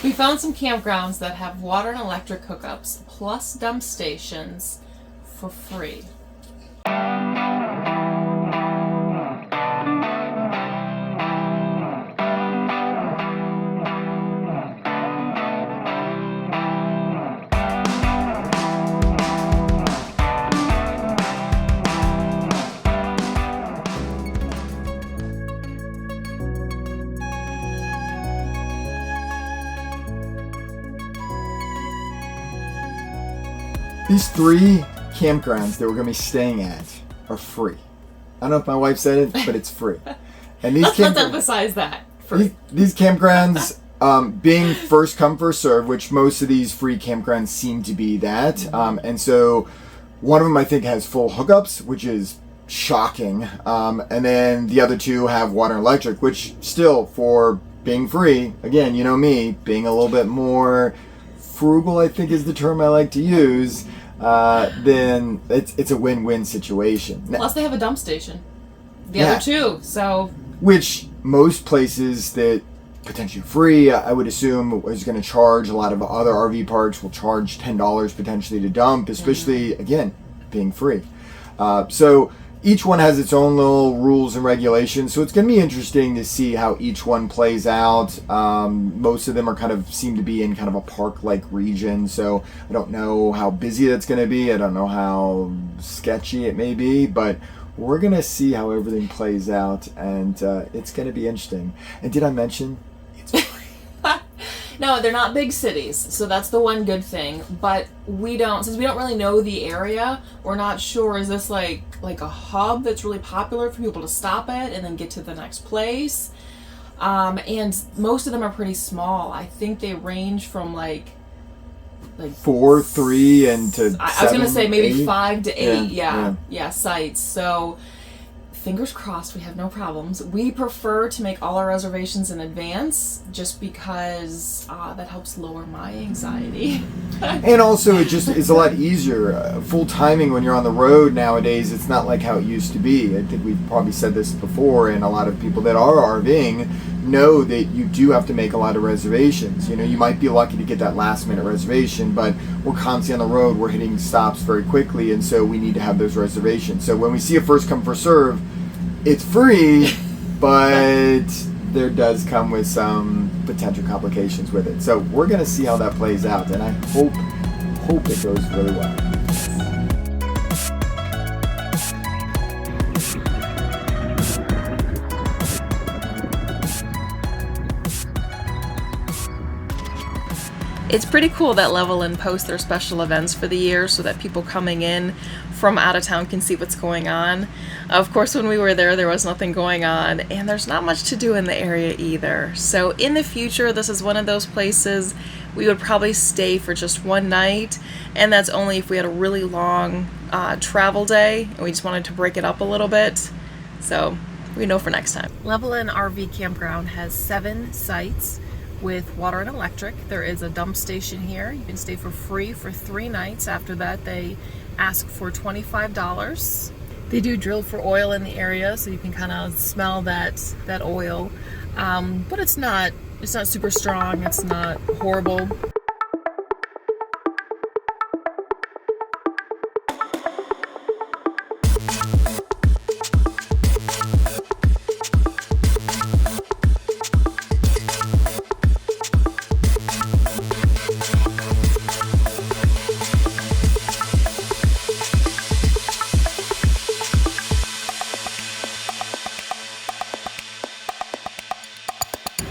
We found some campgrounds that have water and electric hookups plus dump stations for free. These 3 campgrounds that we're going to be staying at are free. I don't know if my wife said it, but it's free. And these Let's emphasize that. These campgrounds, being first come, first serve, which most of these free campgrounds seem to be that. And so one of them I think has full hookups, which is shocking. And then the other 2 have water and electric, which still, for being free, again, you know me, being a little bit more frugal, I think is the term I like to use, then it's a win-win situation. Plus they have a dump station. The other 2, so... Which most places that potentially free, I would assume, is going to charge. A lot of other RV parks will charge $10 potentially to dump, especially, again, being free. So each one has its own little rules and regulations, so it's going to be interesting to see how each one plays out. Most of them are seem to be in kind of a park-like region, so I don't know how busy that's going to be. I don't know how sketchy it may be, but we're going to see how everything plays out, and it's going to be interesting. And did I mention it's free? No, they're not big cities, so that's the one good thing. But since we don't really know the area, we're not sure, is this like a hub that's really popular for people to stop at and then get to the next place? And most of them are pretty small. I think they range from like 4, 3, and to 7, I was going to say maybe 8. 5 to 8, yeah, sites. So fingers crossed we have no problems. We prefer to make all our reservations in advance just because that helps lower my anxiety. And also it just is a lot easier. Full timing when you're on the road nowadays, it's not like how it used to be. I think we've probably said this before, and a lot of people that are RVing know that you do have to make a lot of reservations. You know, you might be lucky to get that last minute reservation, but we're constantly on the road, we're hitting stops very quickly, and so we need to have those reservations. So when we see a first come first serve, it's free, but there does come with some potential complications with it. So we're going to see how that plays out, and I hope it goes really well. It's pretty cool that Leveland posts their special events for the year so that people coming in from out of town can see what's going on. Of course, when we were there was nothing going on, and there's not much to do in the area either. So in the future, this is one of those places we would probably stay for just one night, and that's only if we had a really long travel day and we just wanted to break it up a little bit. So we know for next time. Leveland RV Campground has 7 sites with water and electric. There is a dump station here. You can stay for free for 3 nights. After that, they ask for $25. They do drill for oil in the area, so you can kind of smell that oil. But it's not super strong. It's not horrible.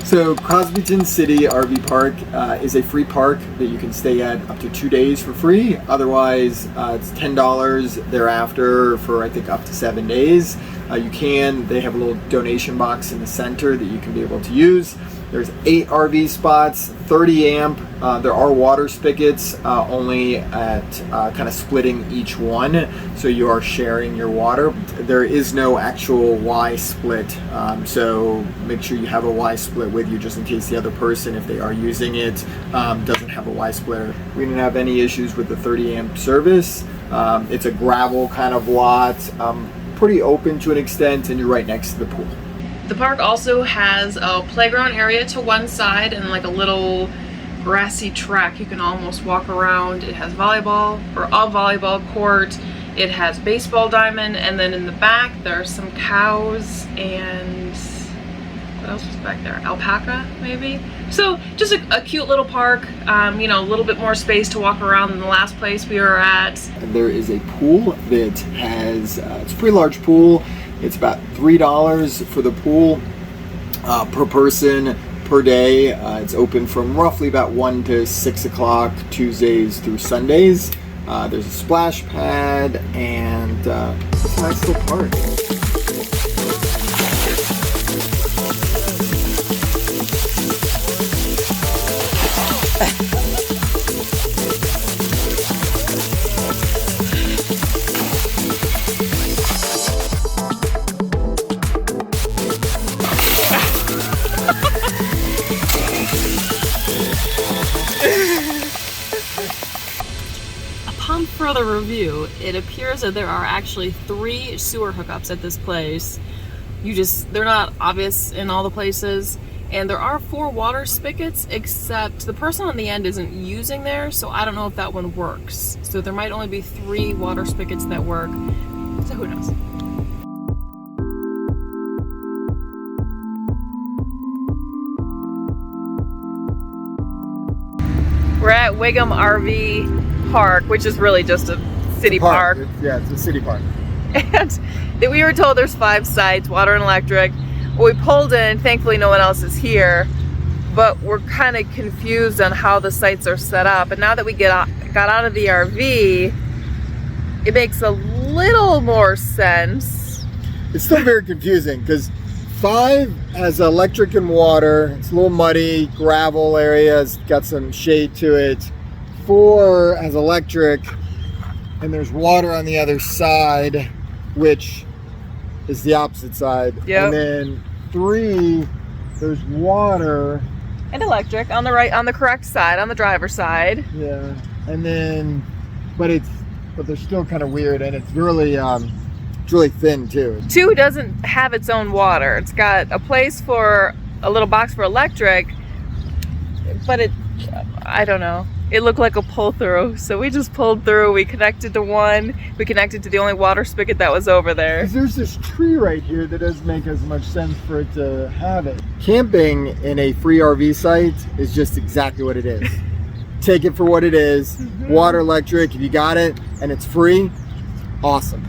So Crosbyton City RV Park is a free park that you can stay at up to 2 days for free. Otherwise, it's $10 thereafter for I think up to 7 days. They have a little donation box in the center that you can be able to use. There's 8 RV spots, 30 amp. There are water spigots, only at kind of splitting each one, so you are sharing your water. There is no actual Y split, so make sure you have a Y split with you just in case the other person, if they are using it, doesn't have a Y splitter. We didn't have any issues with the 30 amp service. It's a gravel kind of lot, pretty open to an extent, and you're right next to the pool. The park also has a playground area to one side and like a little grassy track. You can almost walk around. It has volleyball, or a volleyball court. It has baseball diamond, and then in the back there are some cows and what else was back there? Alpaca, maybe? So just a cute little park, you know, a little bit more space to walk around than the last place we were at. There is a pool that has, it's a pretty large pool. It's about $3 for the pool per person per day. It's open from roughly about 1 to 6 o'clock Tuesdays through Sundays. There's a splash pad and it's a nice little park. Upon further review, it appears that there are actually 3 sewer hookups at this place. They're not obvious in all the places. And there are 4 water spigots, except the person on the end isn't using theirs, so I don't know if that one works. So there might only be 3 water spigots that work, so who knows. We're at Wigam RV Park, which is really just a city park. It's a city park. And we were told there's 5 sites, water and electric. We pulled in, thankfully no one else is here, but we're kind of confused on how the sites are set up. And now that we got out of the RV, it makes a little more sense. It's still very confusing because 5 has electric and water. It's a little muddy, gravel area. It's got some shade to it. 4 has electric, and there's water on the other side, which is the opposite side. Yep. And then 3, there's water and electric on the right, on the correct side, on the driver's side. Yeah. And then, but they're still kind of weird, and it's really thin too. 2 doesn't have its own water. It's got a place for a little box for electric, but I don't know. It looked like a pull through, so we just pulled through. We connected to 1. We connected to the only water spigot that was over there. There's this tree right here that doesn't make as much sense for it to have it. Camping in a free RV site is just exactly what it is. Take it for what it is. Mm-hmm. Water, electric, if you got it and it's free, awesome.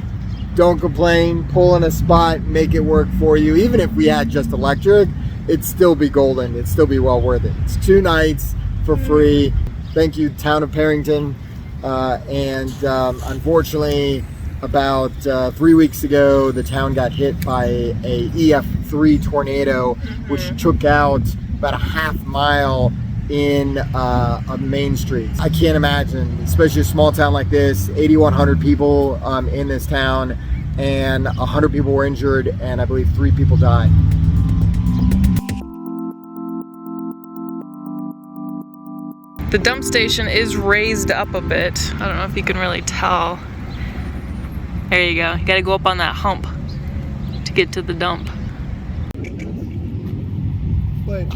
Don't complain, pull in a spot, make it work for you. Even if we had just electric, it'd still be golden. It'd still be well worth it. It's 2 nights for free. Thank you, town of Perryton. Unfortunately, about 3 weeks ago, the town got hit by a EF3 tornado, which took out about a half mile in a main street. I can't imagine, especially a small town like this, 8,100 people in this town, and 100 people were injured, and I believe 3 people died. The dump station is raised up a bit. I don't know if you can really tell. There you go. You gotta go up on that hump to get to the dump. But